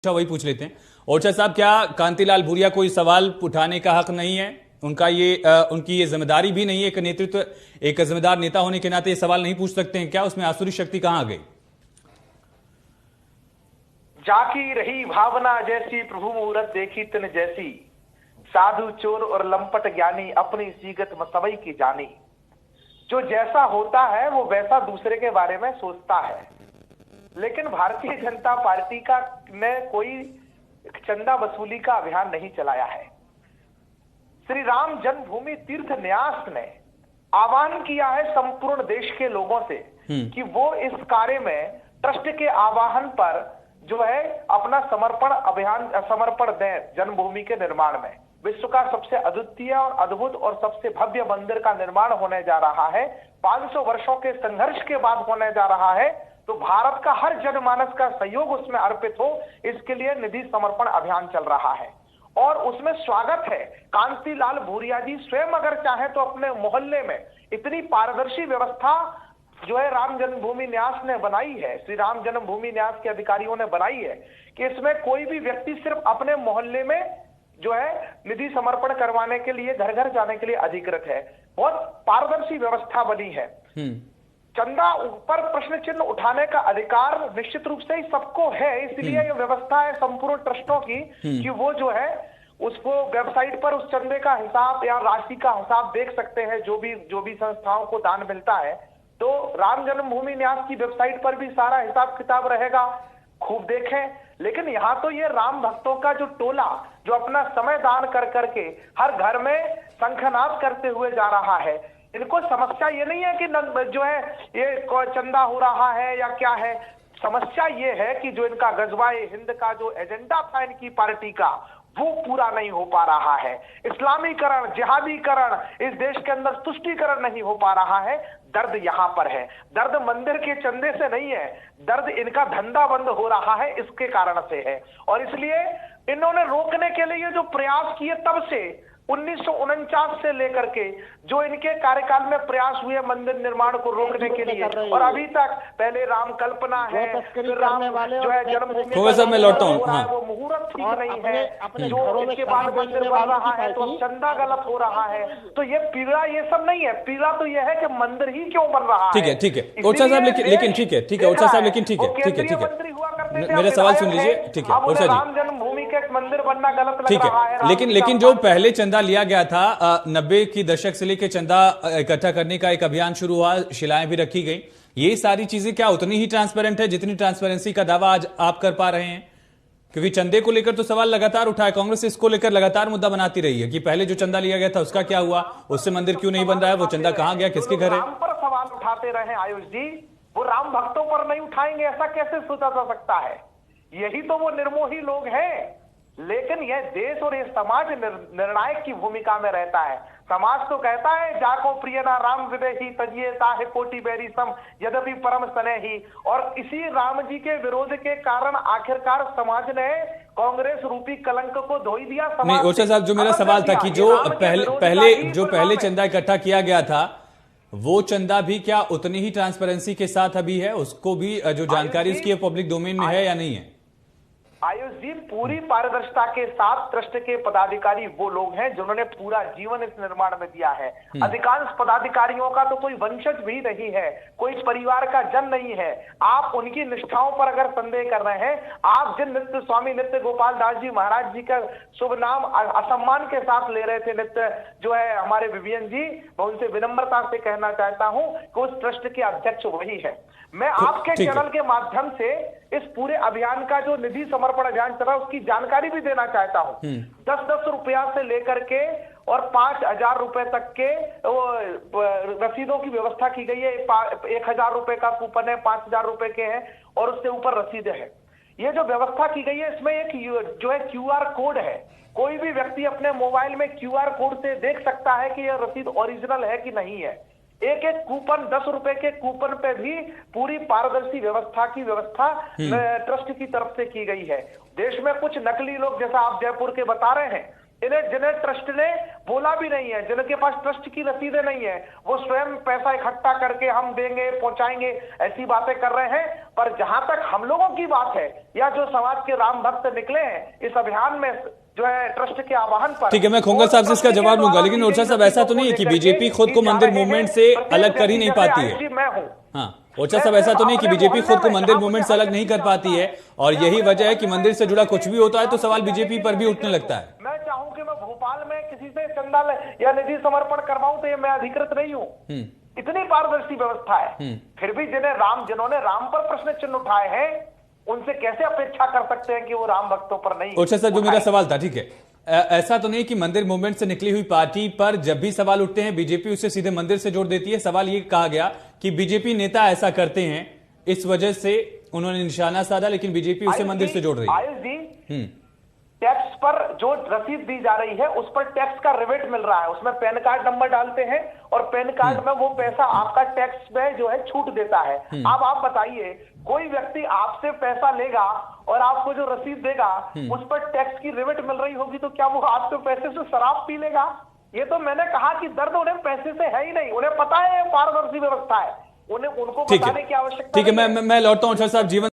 अच्छा वही पूछ लेते हैं। ओरछा साहब, क्या कांतिलाल भूरिया कोई सवाल उठाने का हक नहीं है? उनका उनकी ये जिम्मेदारी भी नहीं है? एक नेतृत्व, एक जिम्मेदार नेता होने के नाते ये सवाल नहीं पूछ सकते हैं क्या? उसमें आसुरी शक्ति कहां आ गई? जाकी रही भावना जैसी प्रभु मुहूर्त देखी तिन जैसी, साधु चोर और लंपट ज्ञानी अपनी सीगत मसवई की जानी। जो जैसा होता है वो वैसा दूसरे के बारे में सोचता है, लेकिन भारतीय जनता पार्टी का ने कोई चंदा वसूली का अभियान नहीं चलाया है। श्री राम जन्मभूमि तीर्थ न्यास ने आह्वान किया है संपूर्ण देश के लोगों से कि वो इस कार्य में ट्रस्ट के आह्वान पर जो है अपना समर्पण दें जन्मभूमि के निर्माण में। विश्व का सबसे अद्वितीय और अद्भुत और सबसे भव्य मंदिर का निर्माण होने जा रहा है, 500 वर्षों के संघर्ष के बाद होने जा रहा है। तो भारत का हर जनमानस का सहयोग उसमें अर्पित हो, इसके लिए निधि समर्पण अभियान चल रहा है और उसमें स्वागत है। कांतिलाल भूरिया जी स्वयं अगर चाहे तो अपने मोहल्ले में इतनी पारदर्शी व्यवस्था जो है राम जन्मभूमि न्यास ने बनाई है, श्री राम जन्मभूमि न्यास के अधिकारियों ने बनाई है कि इसमें कोई भी व्यक्ति सिर्फ अपने मोहल्ले में जो है निधि समर्पण करवाने के लिए घर घर जाने के लिए अधिकृत है। बहुत पारदर्शी व्यवस्था बनी है। चंदा ऊपर प्रश्न चिन्ह उठाने का अधिकार निश्चित रूप से ही सबको है, इसलिए ये व्यवस्था है संपूर्ण ट्रस्टों की कि वो जो है उसको वेबसाइट पर उस चंदे का हिसाब या राशि का हिसाब देख सकते हैं। जो भी संस्थाओं को दान मिलता है तो राम जन्मभूमि न्यास की वेबसाइट पर भी सारा हिसाब किताब रहेगा, खूब देखें। लेकिन यहाँ तो ये राम भक्तों का जो टोला जो अपना समय दान कर करके हर घर में शंखनाद करते हुए जा रहा है, इनको समस्या ये नहीं है कि जो है ये चंदा हो रहा है या क्या है। समस्या ये है कि जो इनका गजवाए हिंद का जो एजेंडा था इनकी पार्टी का, वो पूरा नहीं हो पा रहा है। इस्लामीकरण, जिहादीकरण, इस देश के अंदर तुष्टीकरण नहीं हो पा रहा है। दर्द यहां पर है, दर्द मंदिर के चंदे से नहीं है, दर्द इनका धंधा बंद हो रहा है इसके कारण से है। और इसलिए इन्होंने रोकने के लिए जो प्रयास किए तब से 1949 से लेकर के जो इनके कार्यकाल में प्रयास हुए मंदिर निर्माण को रोकने के लिए, और अभी तक पहले राम कल्पना है, फिर राम जो है जन्मभूमि मैं लौटता हूं, वो मुहूर्त ठीक नहीं है, जो इसके बाद मंदिर बन रहा है तो चंदा गलत हो रहा है। तो ये पीड़ा ये सब नहीं है, पीड़ा तो ये है कि मंदिर ही क्यों बन रहा है। ठीक है ओरछा साहब, लेकिन ठीक है ओरछा साहब, लेकिन ठीक है मेरा सवाल सुन लीजिए। ठीक है ओरछा जी, राम जन्मभूमि का एक मंदिर बनना गलत लग रहा है। लेकिन जो पहले चंदा लिया गया था 90 की दशक से लेकर चंदा इकट्ठा करने का एक अभियान शुरू हुआ, शिलाएं भी रखी गई, ये सारी चीजें क्या उतनी ही ट्रांसपेरेंट है जितनी ट्रांसपेरेंसी का दावा आज आप कर पा रहे हैं? क्योंकि चंदे को लेकर तो सवाल लगातार उठा है, कांग्रेस इसको लेकर लगातार मुद्दा बनाती रही है कि पहले जो चंदा लिया गया था उसका क्या हुआ, उससे मंदिर क्यों नहीं बन रहा है, वो चंदा कहां गया, किसके घर है? राम पर सवाल उठाते रहे आयुष जी, वो राम भक्तों पर नहीं उठाएंगे ऐसा कैसे सोचा जा सकता है? यही तो वो निर्मोही लोग हैं। लेकिन यह देश और यह समाज निर्णायक की भूमिका में रहता है। समाज तो कहता है जाको प्रिय ना राम विदेही तजिए ताहे कोटि बैरी सम यद्यपि परम सने ही। और इसी राम जी के विरोध के कारण आखिरकार समाज ने कांग्रेस रूपी कलंक को धोई दिया। नहीं ओरछा साहब, जो मेरा सवाल था कि जो पहले चंदा इकट्ठा किया गया था वो चंदा भी क्या उतनी ही ट्रांसपेरेंसी के साथ अभी है? उसको भी जो जानकारी उसकी पब्लिक डोमेन में है या नहीं है? आयुष जी, पूरी पारदर्शिता के साथ ट्रस्ट के पदाधिकारी वो लोग हैं जिन्होंने पूरा जीवन इस निर्माण में दिया है। अधिकांश पदाधिकारियों का तो कोई वंशज भी नहीं है, कोई परिवार का जन नहीं है। आप उनकी निष्ठाओं पर अगर संदेह कर रहे हैं, आप जिन नित्य स्वामी नित्य गोपाल दास जी महाराज जी का शुभ नाम असम्मान के साथ ले रहे थे, नित्य जो है हमारे विवियन जी, मैं उनसे विनम्रता से कहना चाहता हूं कि उस ट्रस्ट के अध्यक्ष वही है। मैं आपके चैनल के माध्यम से इस पूरे अभियान का जो निधि समर्पण अभियान चल रहा है उसकी जानकारी भी देना चाहता हूं। 10-10 रुपया से लेकर के और 5,000 रुपए तक के रसीदों की व्यवस्था की गई है। 1,000 रुपए का कूपन है, 5,000 रुपए के हैं और उससे ऊपर रसीदें हैं। ये जो व्यवस्था की गई है इसमें एक जो है QR कोड है। कोई भी व्यक्ति अपने मोबाइल में QR कोड से देख सकता है कि यह रसीद ओरिजिनल है कि नहीं है। एक एक कूपन 10 रुपए के कूपन पे भी पूरी पारदर्शी व्यवस्था ट्रस्ट की तरफ से की गई है। देश में कुछ नकली लोग, जैसा आप जयपुर के बता रहे हैं, जिन्हें ट्रस्ट ने बोला भी नहीं है, जिनके पास ट्रस्ट की रसीदें नहीं है, वो स्वयं पैसा इकट्ठा करके हम देंगे, पहुंचाएंगे, ऐसी बातें कर रहे हैं। पर जहां तक हम लोगों की बात है, या जो समाज के राम भक्त निकले हैं इस अभियान में जो है ट्रस्ट के आह्वान पर, ठीक है, मैं खोंगर साहब से इसका जवाब दूंगा, लेकिन ओरछा साहब ऐसा तो नहीं है कि बीजेपी खुद को मंदिर मूवमेंट से अलग कर ही नहीं पाती है। मैं हूं। हाँ, ओरछा साहब ऐसा तो नहीं कि बीजेपी खुद को मंदिर मूवमेंट से अलग नहीं कर पाती है, और यही वजह है कि मंदिर से जुड़ा कुछ भी होता है तो सवाल बीजेपी पर भी उठने लगता है। मैं चाहूं कि मैं भोपाल में किसी से चंदा या निधि समर्पण करवाऊं तो ये मैं अधिकृत नहीं हूं। इतनी पारदर्शी व्यवस्था है, फिर भी जिन्होंने राम पर प्रश्न चिन्ह उठाए हैं, उनसे कैसे अपेक्षा कर सकते हैं कि वो राम भक्तों पर नहीं। ओरछा साहब, जो मेरा सवाल था, ठीक है, ऐसा तो नहीं कि मंदिर मूवमेंट से निकली हुई पार्टी पर जब भी सवाल उठते हैं बीजेपी उसे सीधे मंदिर से जोड़ देती है। सवाल ये कहा गया कि बीजेपी नेता ऐसा करते हैं, इस वजह से उन्होंने निशाना साधा, लेकिन बीजेपी उसे मंदिर से जोड़ रही है। आयुष जी, टैक्स पर जो रसीद दी जा रही है उस पर टैक्स का रिबेट मिल रहा है, उसमें पैन कार्ड नंबर डालते हैं और पैन कार्ड में वो पैसा आपका टैक्स में जो है छूट देता है। अब आप बताइए, कोई व्यक्ति आपसे पैसा लेगा और आपको जो रसीद देगा उस पर टैक्स की रिबेट मिल रही होगी, तो क्या वो आपके पैसे से शराब पी लेगा? ये तो मैंने कहा कि दर्द उन्हें पैसे से है ही नहीं, उन्हें पता है पारदर्शी व्यवस्था है, उनको बताने की आवश्यकता। ठीक है, मैं लौटता हूं ओरछा साहब। जीवन